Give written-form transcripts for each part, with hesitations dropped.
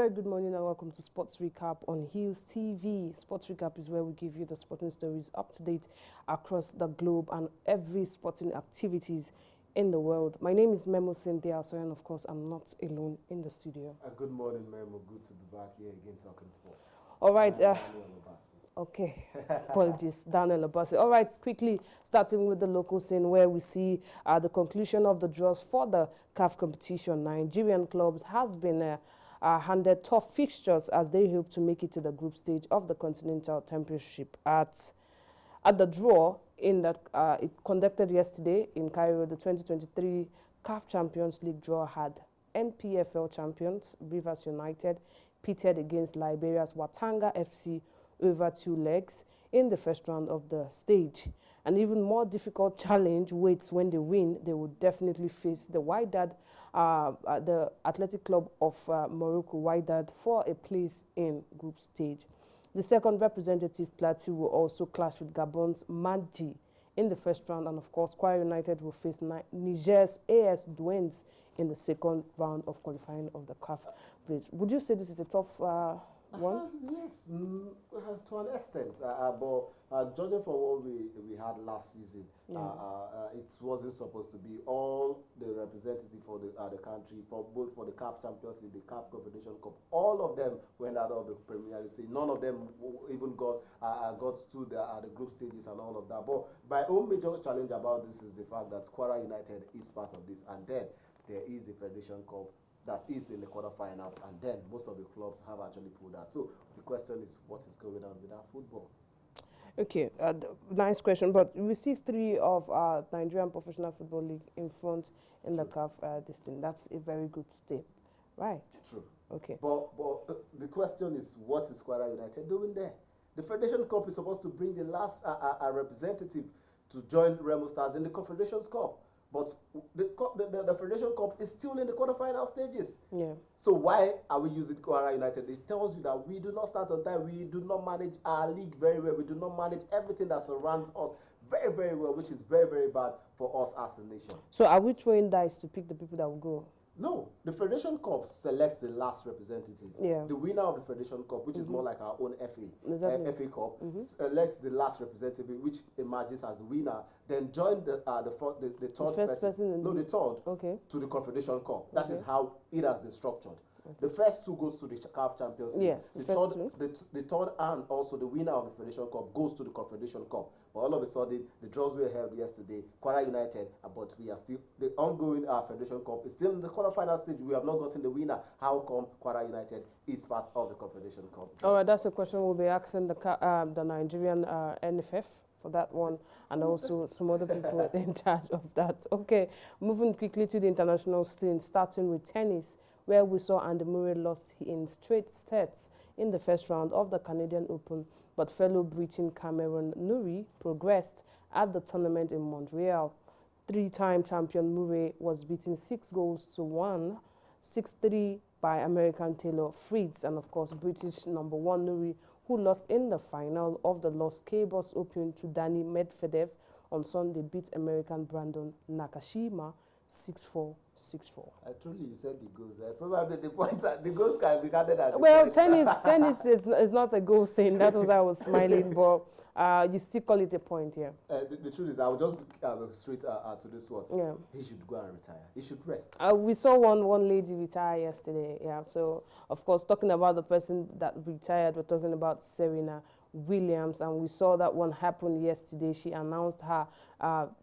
very good morning and welcome to Sports Recap on Hills TV. Sports Recap is where we give you the sporting stories up to date across the globe and every sporting activities in the world. My name is Memo Cynthia, so and of course I'm not alone in the studio. Good morning, Memo. Good to be back here again talking sports. All right. Okay, apologies, Daniel Abassi. All right, quickly starting with the local scene where we see the conclusion of the draws for the CAF competition. Nigerian clubs has been handed tough fixtures as they hope to make it to the group stage of the Continental Championship. At the draw in that it conducted yesterday in Cairo, the 2023 CAF Champions League draw had NPFL champions Rivers United pitted against Liberia's Watanga FC over 2 legs in the first round of the stage. An even more difficult challenge waits when they win. They will definitely face the Wydad, the Athletic Club of Morocco, Wydad, for a place in group stage. The second representative, Plateau, will also clash with Gabon's Madji in the first round, and of course, Kwara United will face Niger's AS Douanes in the second round of qualifying of the CAF bridge. Would you say this is a tough one? Yes, to an extent. But judging from what we had last season, it wasn't supposed to be all the representative for the country, both for the CAF Champions League, the CAF Confederation Cup. All of them went out of the Premier League. None of them even got to the group stages and all of that. But my own major challenge about this is the fact that Kwara United is part of this, and then there is a Federation Cup that is in the quarterfinals, and then most of the clubs have actually pulled out. So the question is, what is going on with our football? Okay, nice question. But we see 3 of Nigerian Professional Football League in front in the CAF this thing. That's a very good step, right? True. Okay. But the question is, what is Kwara United doing there? The Federation Cup is supposed to bring the last representative to join Remo Stars in the Confederations Cup. But the Federation Cup is still in the quarterfinal stages. Yeah. So why are we using Kwara United? It tells you that we do not start on time. We do not manage our league very well. We do not manage everything that surrounds us very, very well, which is very, very bad for us as a nation. So are we throwing dice to pick the people that will go? No, the Federation Cup selects the last representative. Yeah. The winner of the Federation Cup, which is more like our own FA Cup, selects the last representative, which emerges as the winner. Then join the third person. No, the third. Okay. To the Confederation Cup. That is how it has been structured. Okay. The first 2 goes to the CAF Champions League. Yes, the third and also the winner of the Federation Cup goes to the Confederation Cup. But all of a sudden, the draws were held yesterday. Kwara United, but we are still, the ongoing Federation Cup is still in the quarterfinal stage. We have not gotten the winner. How come Kwara United is part of the Confederation Cup? All right, that's a question we'll be asking the Nigerian NFF for that one, and also some other people in charge of that. Okay, moving quickly to the international scene, starting with tennis, where we saw Andy Murray lost in straight sets in the first round of the Canadian Open, but fellow Briton Cameron Norrie progressed at the tournament in Montreal. 3-time champion Murray was beaten 6-1, 6-3 by American Taylor Fritz, and of course British number 1 Norrie, who lost in the final of the Los Cabos Open to Danny Medvedev on Sunday, beat American Brandon Nakashima 6-4, 6-4. Truly, you said the goals. Probably the goals can be counted as. Well, tennis is not a goal thing. That was why I was smiling, but you still call it a point here. The truth is, I will just straight to this one. Yeah. He should go and retire. He should rest. We saw one lady retire yesterday. Yeah. So of course, talking about the person that retired, we're talking about Serena Williams, and we saw that one happen yesterday. She announced her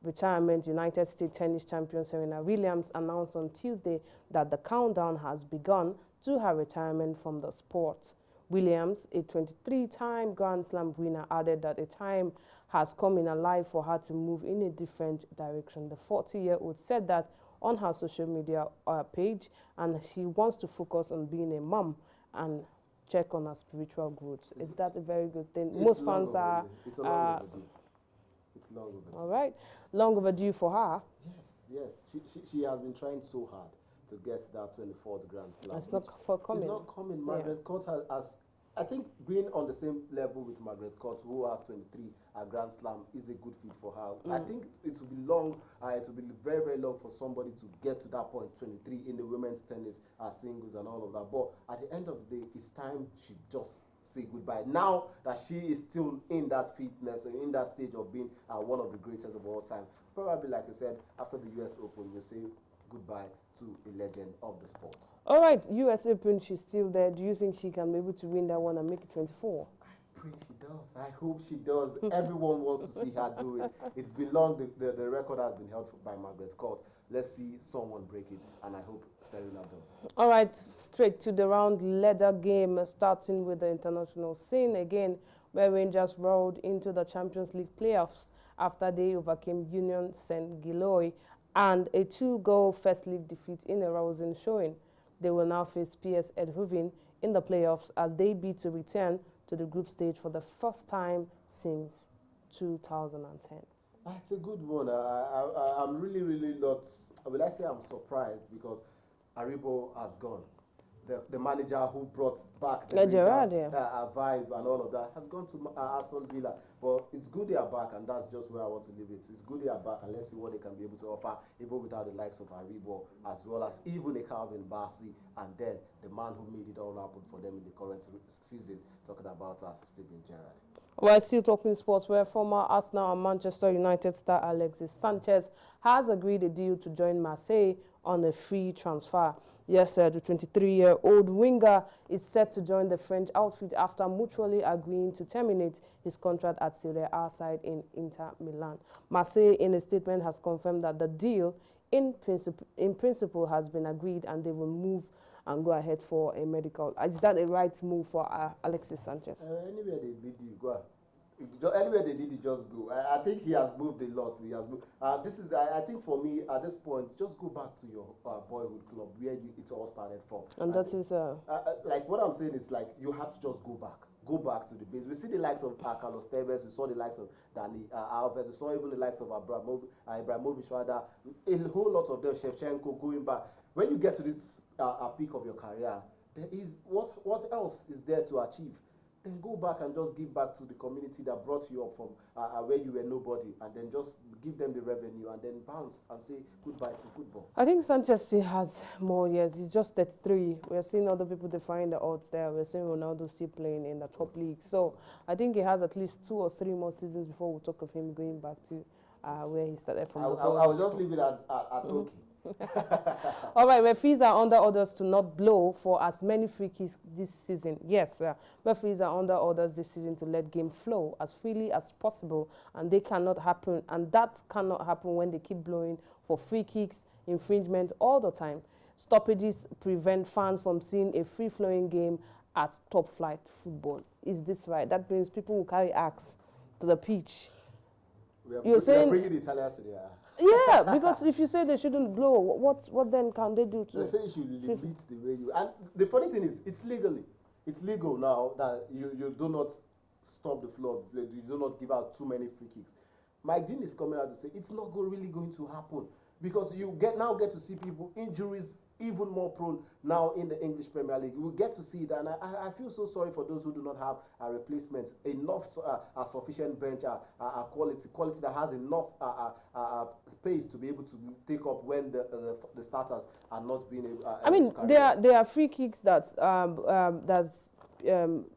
retirement. United States tennis champion Serena Williams announced on Tuesday that the countdown has begun to her retirement from the sport. Williams, a 23-time Grand Slam winner, added that a time has come in her life for her to move in a different direction. The 40-year-old said that on her social media page, and she wants to focus on being a mom and check on her spiritual growth. Is that a very good thing? Most fans are... It's a long overdue. It's long overdue. All right. Long overdue for her. Yes. She has been trying so hard to get that 24th Grand Slam. It's not coming. It's not coming. Margaret Court has I think being on the same level with Margaret Court, who has 23 at Grand Slam, is a good fit for her. I think it will be long, it will be very, very long for somebody to get to that point, 23, in the women's tennis, singles and all of that. But at the end of the day, it's time she just say goodbye. Now that she is still in that fitness and in that stage of being one of the greatest of all time, probably, like I said, after the US Open, we'll say goodbye to a legend of the sport. All right, US Open, she's still there. Do you think she can be able to win that one and make it 24? I pray she does. I hope she does. Everyone wants to see her do it. It's been long. The record has been held by Margaret Court. Let's see someone break it, and I hope Serena does. All right, straight to the round leather game, starting with the international scene again, where Rangers rolled into the Champions League playoffs after they overcame Union Saint-Gilloise and a 2-goal first league defeat in a rousing showing. They will now face PS Eindhoven in the playoffs as they bid to return to the group stage for the first time since 2010. It's a good one. I'm really, really not, will I say I'm surprised because Aribo has gone. The manager who brought back the Rangers, vibe and all of that has gone to Aston Villa. But it's good they are back, and that's just where I want to leave it. It's good they are back, and let's see what they can be able to offer, even without the likes of Aribo, as well as even a Calvin Bassey, and then the man who made it all happen for them in the current season, talking about Steven Gerrard. Well, still talking sports, where former Arsenal and Manchester United star Alexis Sanchez has agreed a deal to join Marseille on a free transfer. Yes, the 23-year-old winger is set to join the French outfit after mutually agreeing to terminate his contract at Serie A side in Inter Milan. Marseille, in a statement, has confirmed that the deal in principle has been agreed and they will move and go ahead for a medical. Is that a right move for Alexis Sanchez? Anywhere they lead you, go. Anywhere they did it, just go. I think he has moved a lot. He has moved. This is, I think, for me at this point, just go back to your boyhood club where it all started from. And that is like what I'm saying is like you have to just go back. Go back to the base. We see the likes of Carlos Tevez. We saw the likes of Dani Alves. We saw even the likes of Ibrahimovic. Rather, a whole lot of them. Shevchenko going back. When you get to this peak of your career, there is what else is there to achieve? Then go back and just give back to the community that brought you up from where you were nobody, and then just give them the revenue and then bounce and say goodbye to football. I think Sanchez still has more years. He's just 33. We're seeing other people defying the odds there. We're seeing Ronaldo still playing in the top league. So I think he has at least 2 or 3 more seasons before we'll talk of him going back to where he started from. I will just leave it at okay. All right, referees are under orders to not blow for as many free kicks this season. Yes, referees are under orders this season to let game flow as freely as possible, and that cannot happen when they keep blowing for free kicks, infringement all the time. Stoppages prevent fans from seeing a free-flowing game at top-flight football. Is this right? That means people will carry axe to the pitch. You're bringing the Italians to there. Yeah, because if you say they shouldn't blow, what then can they do to? They say you should limit the way you. And the funny thing is, it's legal now that you do not stop the flow of play. You do not give out too many free kicks. Mike Dean is coming out to say it's not really going to happen because you now get to see people injuries even more prone now in the English Premier League. We get to see that, and I feel so sorry for those who do not have a replacement, enough sufficient bench, quality that has enough pace to be able to take up when the starters are not being able. I mean, there are free kicks that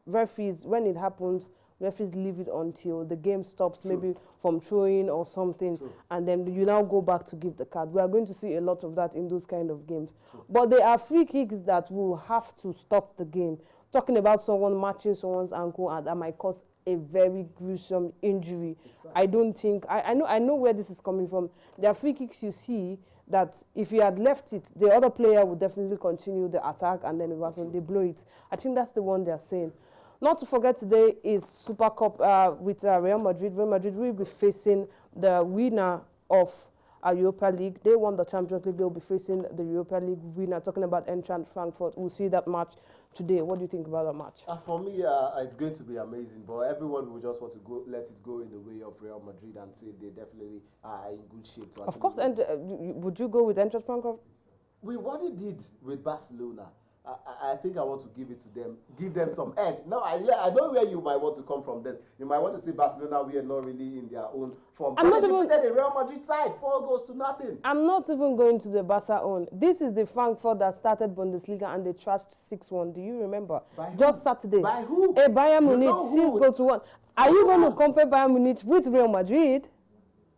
referees, when it happens, referees leave it until the game stops, maybe from throwing or something, and then you now go back to give the card. We are going to see a lot of that in those kind of games. But there are free kicks that will have to stop the game. Talking about someone matching someone's ankle, and that might cause a very gruesome injury. Exactly. I don't think, I know where this is coming from. There are free kicks you see that if you had left it, the other player would definitely continue the attack, and then when they blow it. I think that's the one they're saying. Not to forget, today is Super Cup with Real Madrid. Real Madrid will be facing the winner of Europa League. They won the Champions League. They'll be facing the Europa League winner. Talking about Eintracht Frankfurt. We'll see that match today. What do you think about that match? For me, it's going to be amazing. But everyone will just want to let it go in the way of Real Madrid and say they definitely are in good shape. Of course, and would you go with Eintracht Frankfurt? What he did with Barcelona. I think I want to give it to them, give them some edge. Now, I know where you might want to come from this. You might want to say Barcelona, we are not really in their own form. I'm not they even defeated the Real Madrid side, 4-0. I'm not even going to the Barca own. This is the Frankfurt that started Bundesliga and they trashed 6-1. Do you remember? By Just Saturday. By who? Bayern Munich, 6-1. Are you going to compare Bayern Munich with Real Madrid?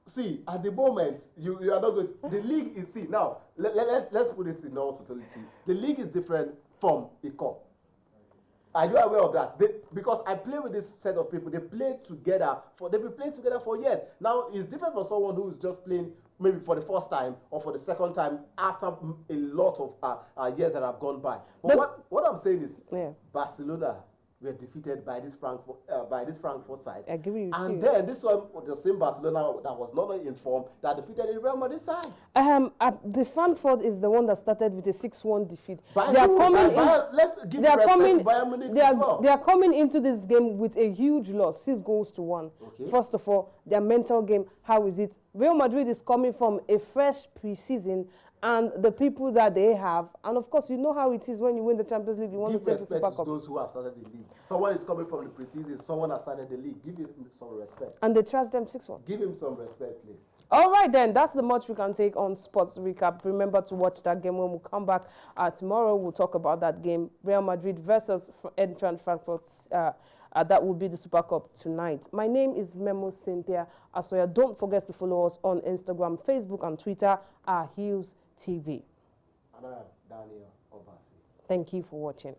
See, at the moment, you are not going to, the league is, see, now, let's put it in all totality. The league is different from a cup. Are you aware of that? Because I play with this set of people, they've been playing together for years. Now, it's different for someone who's just playing maybe for the first time or for the second time after a lot of years that have gone by. But what I'm saying is, Barcelona were defeated by this Frankfurt side. I agree with you. And then this one, the same Barcelona that was not in form, that defeated the Real Madrid side. The Frankfurt is the one that started with a 6-1 defeat. Let's give respect to Bayern Munich as well. They are coming into this game with a huge loss, 6-1. Okay. First of all, their mental game, how is it? Real Madrid is coming from a fresh preseason, and the people that they have, and of course, you know how it is when you win the Champions League, you want to take the Super Cup. Give respect to those who have started the league. Someone is coming from the preseason, someone has started the league. Give him some respect. And they trust them 6-1. Give him some respect, please. All right, then. That's the much we can take on Sports Recap. Remember to watch that game when we come back. Tomorrow, we'll talk about that game, Real Madrid versus Eintracht Frankfurt. That will be the Super Cup tonight. My name is Memo Cynthia Asoya. Don't forget to follow us on Instagram, Facebook, and Twitter, Hughes TV. And I am Daniel Obasi. Thank you for watching.